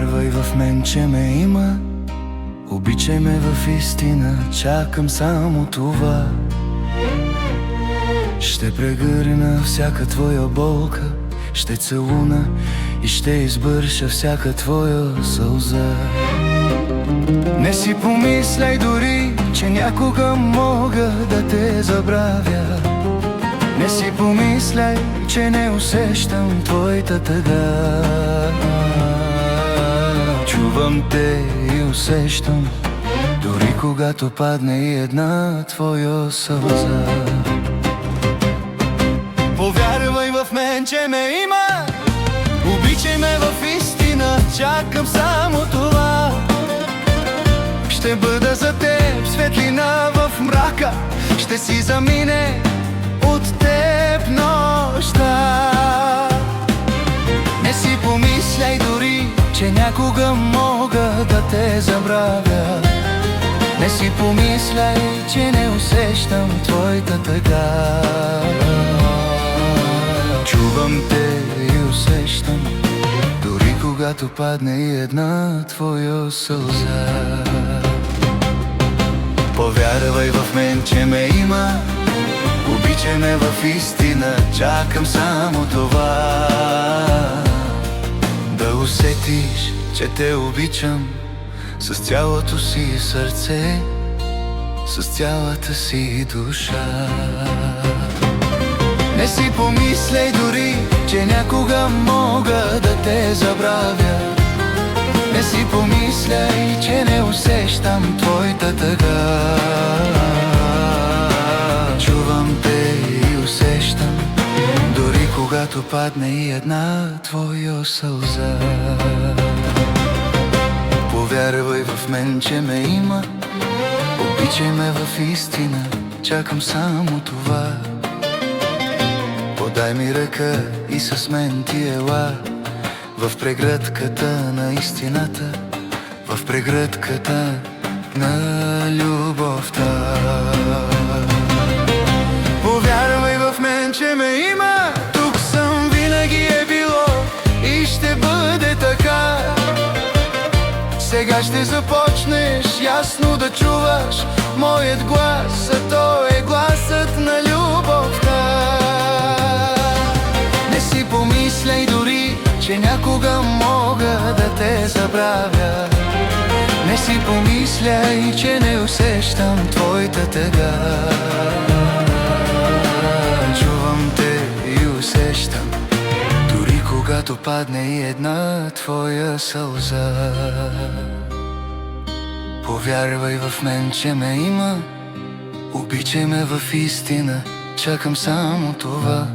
Повярвай в мен, че ме има, обичай ме в истина, чакам само това. Ще прегърна всяка твоя болка, ще целуна и ще избърша всяка твоя сълза. Не си помисляй дори, че някога мога да те забравя. Не си помисляй, че не усещам твоята тъга. Чувам те и усещам, дори когато падне и една твоя сълза. Повярвай в мен, че ме има, обичай ме в истина, чакам само това. Ще бъда за теб светлина в мрака, ще си замине от теб нощта. Не си помисляй дори, че някога мога да те забравя. Не си помисляй, че не усещам твоята тъга. Чувам те и усещам, дори когато падне и една твоя сълза. Повярвай в мен, че ме има, обичай ме в истина, чакам само това. Да усетиш, че те обичам с цялото си сърце, с цялата си душа. Не си помисляй дори, че някога мога да те забравя. Не си помисляй, че не усещам твоята тъга. Чувам те и усещам, дори когато падне и една твоя сълза. Повярвай в мен, че ме има, обичай ме в истина, чакам само това. Подай ми ръка и с мен ти ела в прегръдката на истината, в прегръдката на любовта. Повярвай в мен, че ме има, тук съм, винаги е било и ще бъде така. Сега ще започнеш ясно да чуваш моят глас, а то е гласът на любовта. Не си помисляй дори, че някога мога да те забравя. Не си помисляй, че не усещам твоята тъга. Чувам те и усещам, дори когато падне и една твоя сълза. Повярвай в мен, че ме има, обичай ме в истина, чакам само това.